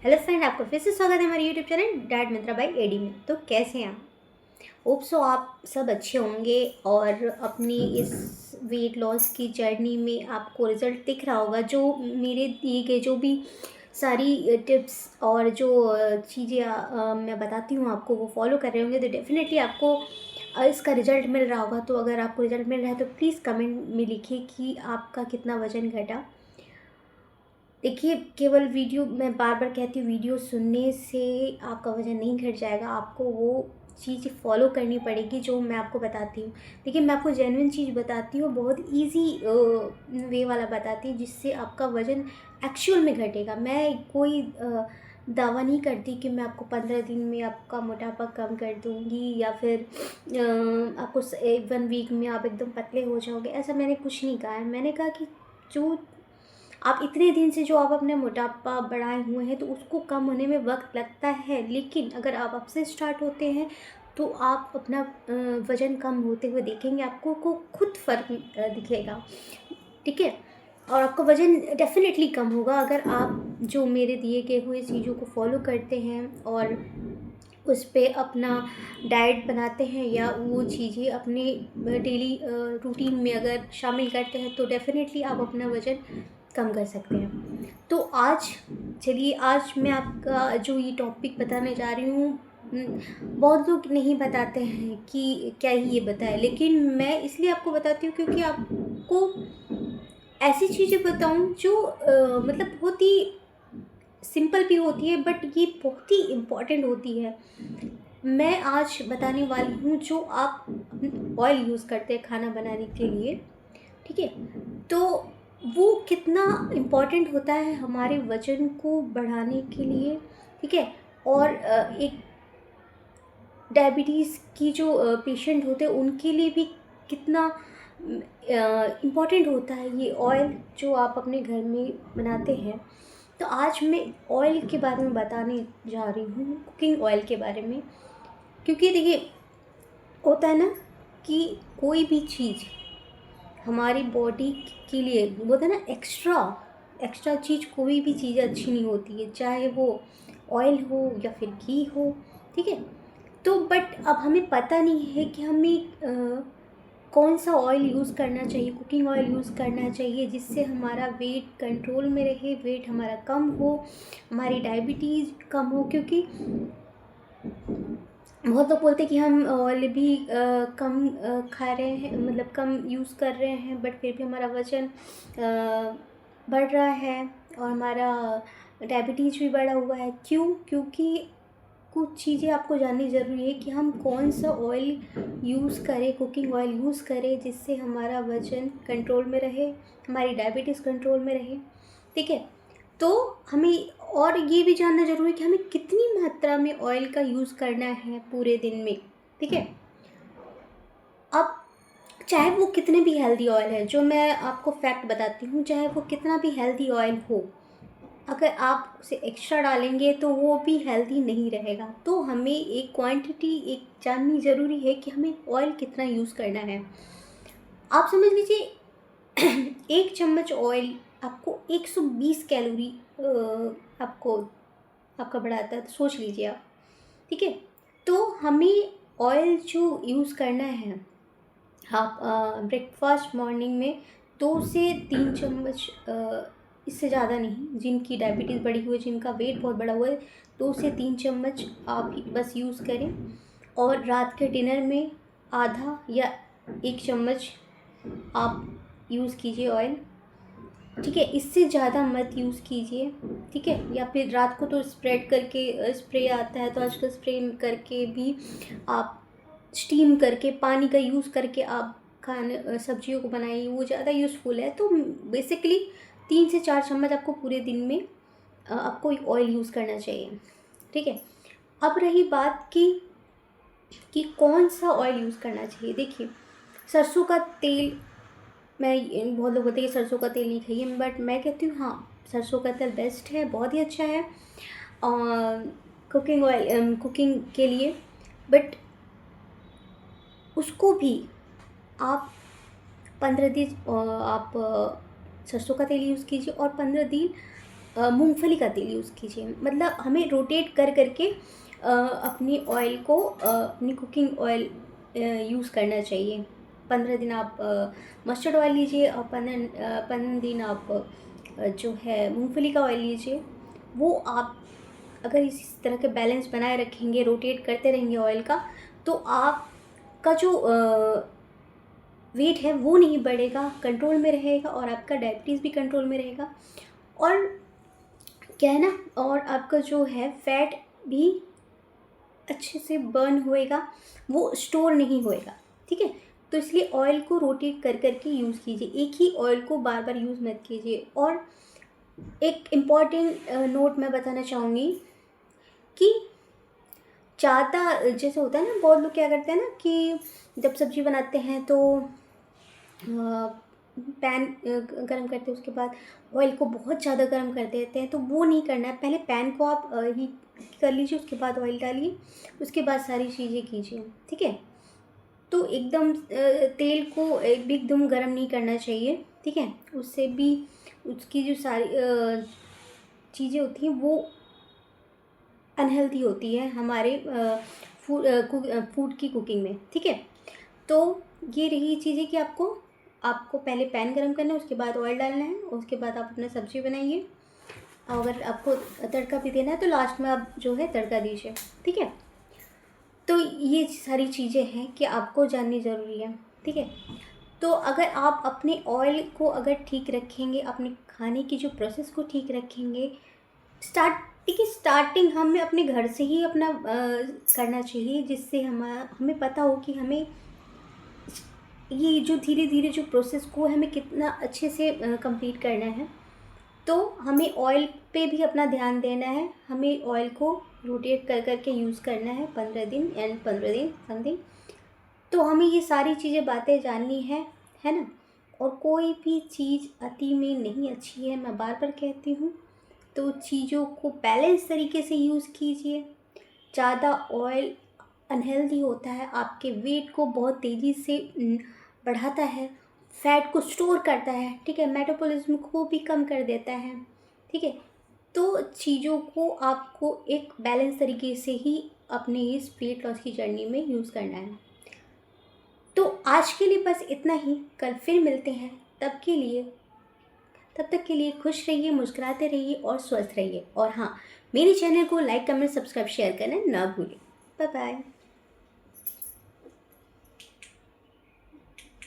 Hello friend, आपका फिर से स्वागत है हमारे YouTube channel dad Mitra by AD में। तो कैसे हैं आप? होप सो आप सब अच्छे होंगे और अपनी इस वेट लॉस की जर्नी में आपको रिजल्ट दिख रहा होगा। जो मेरे दिए गए जो भी सारी टिप्स और जो चीज़ें मैं बताती हूँ आपको, वो फॉलो कर रहे होंगे तो डेफिनेटली आपको इसका रिज़ल्ट मिल रहा होगा। तो अगर आपको रिज़ल्ट मिल रहा है तो प्लीज़ कमेंट में लिखिए कि आपका कितना वज़न घटा। देखिए, केवल वीडियो, मैं बार बार कहती हूँ, वीडियो सुनने से आपका वज़न नहीं घट जाएगा। आपको वो चीज़ फॉलो करनी पड़ेगी जो मैं आपको बताती हूँ। देखिए, मैं आपको जेन्युइन चीज़ बताती हूँ, बहुत इजी वे वाला बताती हूँ जिससे आपका वज़न एक्चुअल में घटेगा। मैं कोई दावा नहीं करती कि मैं आपको 15 दिन में आपका मोटापा कम कर दूँगी या फिर आपको 1 वीक में आप एकदम पतले हो जाओगे। ऐसा मैंने कुछ नहीं कहा है। मैंने कहा कि जो आप इतने दिन से जो आप अपने मोटापा बढ़ाए हुए हैं तो उसको कम होने में वक्त लगता है, लेकिन अगर आप अब से स्टार्ट होते हैं तो आप अपना वज़न कम होते हुए देखेंगे। आपको को खुद फ़र्क दिखेगा, ठीक है? और आपका वज़न डेफ़िनेटली कम होगा अगर आप जो मेरे दिए गए हुए चीज़ों को फ़ॉलो करते हैं और उस पे अपना डाइट बनाते हैं या वो चीज़ें अपने डेली रूटीन में अगर शामिल करते हैं तो डेफ़िनेटली आप अपना वज़न कम कर सकते हैं। तो आज चलिए, आज मैं आपका जो ये टॉपिक बताने जा रही हूँ, बहुत लोग नहीं बताते हैं कि क्या ही ये बताएँ, लेकिन मैं इसलिए आपको बताती हूँ क्योंकि आपको ऐसी चीज़ें बताऊँ जो मतलब बहुत ही सिंपल भी होती है बट ये बहुत ही इम्पोर्टेंट होती है। मैं आज बताने वाली हूँ जो आप ऑयल यूज़ करते हैं खाना बनाने के लिए, ठीक है? तो वो कितना इम्पोर्टेंट होता है हमारे वज़न को बढ़ाने के लिए, ठीक है? और एक डायबिटीज़ की जो पेशेंट होते हैं उनके लिए भी कितना इम्पोर्टेंट होता है ये ऑयल जो आप अपने घर में बनाते हैं। तो आज मैं ऑयल के बारे में बताने जा रही हूँ, कुकिंग ऑयल के बारे में। क्योंकि देखिए, होता है ना कि कोई भी चीज़ हमारी बॉडी के लिए, बोलते हैं ना, एक्स्ट्रा एक्स्ट्रा चीज़, कोई भी चीज़ अच्छी नहीं होती है, चाहे वो ऑयल हो या फिर घी हो, ठीक है? तो बट अब हमें पता नहीं है कि हमें कौन सा ऑयल यूज़ करना चाहिए, कुकिंग ऑयल यूज़ करना चाहिए जिससे हमारा वेट कंट्रोल में रहे, वेट हमारा कम हो, हमारी डायबिटीज़ कम हो। क्योंकि बहुत लोग बोलते हैं कि हम ऑयल भी कम खा रहे हैं, मतलब कम यूज़ कर रहे हैं, बट फिर भी हमारा वज़न बढ़ रहा है और हमारा डायबिटीज़ भी बढ़ा हुआ है। क्यों? क्योंकि कुछ चीज़ें आपको जाननी ज़रूरी है कि हम कौन सा ऑयल यूज़ करें, कुकिंग ऑयल यूज़ करें जिससे हमारा वज़न कंट्रोल में रहे, हमारी डायबिटीज़ कंट्रोल में रहे, ठीक है? तो हमें और ये भी जानना ज़रूरी है कि हमें कितनी मात्रा में ऑयल का यूज़ करना है पूरे दिन में, ठीक है? अब चाहे वो कितने भी हेल्दी ऑयल है, जो मैं आपको फैक्ट बताती हूँ, चाहे वो कितना भी हेल्दी ऑयल हो, अगर आप उसे एक्स्ट्रा डालेंगे तो वो भी हेल्दी नहीं रहेगा। तो हमें एक क्वांटिटी एक जाननी ज़रूरी है कि हमें ऑयल कितना यूज़ करना है। आप समझ लीजिए 1 चम्मच ऑयल आपको 120 कैलोरी आपको आपका बढ़ाता है, तो सोच लीजिए आप, ठीक है? तो हमें ऑयल जो यूज़ करना है, आप ब्रेकफ़ास्ट मॉर्निंग में 2 से 3 चम्मच, इससे ज़्यादा नहीं। जिनकी डायबिटीज़ बढ़ी हुई है, जिनका वेट बहुत बढ़ा हुआ है, 2 से 3 चम्मच आप बस यूज़ करें। और रात के डिनर में आधा या 1 चम्मच आप यूज़ कीजिए ऑयल, ठीक है? इससे ज़्यादा मत यूज़ कीजिए, ठीक है? या फिर रात को तो स्प्रेड करके स्प्रे आता है, तो आजकल स्प्रे करके भी आप स्टीम करके पानी का यूज़ करके आप खाने सब्जियों को बनाइए, वो ज़्यादा यूज़फुल है। तो बेसिकली 3 से 4 चम्मच आपको पूरे दिन में आपको ऑयल यूज़ करना चाहिए, ठीक है? अब रही बात कि कौन सा ऑयल यूज़ करना चाहिए। देखिए, सरसों का तेल, बहुत लोग बोलते हैं कि सरसों का तेल नहीं खाइए, बट मैं कहती हूँ हाँ, सरसों का तेल बेस्ट है, बहुत ही अच्छा है कुकिंग ऑयल, कुकिंग के लिए। बट उसको भी आप 15 दिन आप सरसों का तेल यूज़ कीजिए और 15 दिन मूंगफली का तेल यूज़ कीजिए। मतलब हमें रोटेट कर करके अपनी ऑयल को अपनी कुकिंग ऑयल यूज़ करना चाहिए। 15 दिन आप मस्टर्ड ऑयल लीजिए और 15 दिन आप जो है मूंगफली का ऑयल लीजिए। वो आप अगर इसी तरह के बैलेंस बनाए रखेंगे, रोटेट करते रहेंगे ऑयल का, तो आपका जो वेट है वो नहीं बढ़ेगा, कंट्रोल में रहेगा, और आपका डायबिटीज़ भी कंट्रोल में रहेगा। और क्या है ना, और आपका जो है फैट भी अच्छे से बर्न होएगा, वो स्टोर नहीं होएगा। ठीक है, तो इसलिए ऑयल को रोटेट कर करके यूज़ कीजिए, एक ही ऑयल को बार बार यूज़ मत कीजिए। और एक इम्पॉर्टेंट नोट मैं बताना चाहूँगी कि ज़्यादा जैसे होता है ना, बहुत लोग क्या करते हैं ना कि जब सब्ज़ी बनाते हैं तो पैन गरम करते हैं, उसके बाद ऑयल को बहुत ज़्यादा गरम कर देते हैं। तो वो नहीं करना है, पहले पैन को आप हीट कर लीजिए, उसके बाद ऑयल डालिए, उसके बाद सारी चीज़ें कीजिए। ठीक है, तो एकदम तेल को एकदम गरम नहीं करना चाहिए। ठीक है, उससे भी उसकी जो सारी चीज़ें होती हैं वो अनहेल्दी होती है हमारे फूड की कुकिंग में। ठीक है, तो ये रही चीज़ें कि आपको पहले पैन गरम करना है, उसके बाद ऑयल डालना है, उसके बाद आप अपना सब्ज़ी बनाइए। अगर आपको तड़का भी देना है तो लास्ट में आप जो है तड़का दीजिए। ठीक है, तो ये सारी चीज़ें हैं कि आपको जाननी ज़रूरी है। ठीक है, तो अगर आप अपने ऑयल को अगर ठीक रखेंगे, अपने खाने की जो प्रोसेस को ठीक रखेंगे, देखिए स्टार्टिंग हमें अपने घर से ही अपना करना चाहिए, जिससे हमें पता हो कि हमें ये जो धीरे धीरे जो प्रोसेस को हमें कितना अच्छे से कंप्लीट करना है। तो हमें ऑयल पे भी अपना ध्यान देना है, हमें ऑयल को रोटेट कर करके यूज़ करना है 15 दिन एंड 15 दिन समथिंग। तो हमें ये सारी चीज़ें बातें जाननी है ना। और कोई भी चीज़ अति में नहीं अच्छी है, मैं बार बार कहती हूँ। तो चीज़ों को बैलेंस तरीके से यूज़ कीजिए। ज़्यादा ऑयल अनहेल्दी होता है, आपके वेट को बहुत तेज़ी से बढ़ाता है, फैट को स्टोर करता है। ठीक है, मेटाबॉलिज्म को भी कम कर देता है। ठीक है, तो चीज़ों को आपको एक बैलेंस तरीके से ही अपने इस वेट लॉस की जर्नी में यूज़ करना है। तो आज के लिए बस इतना ही, कल फिर मिलते हैं। तब तक के लिए खुश रहिए, मुस्कुराते रहिए और स्वस्थ रहिए। और हाँ, मेरे चैनल को लाइक, कमेंट, सब्सक्राइब, शेयर करना ना भूलें। Bye bye.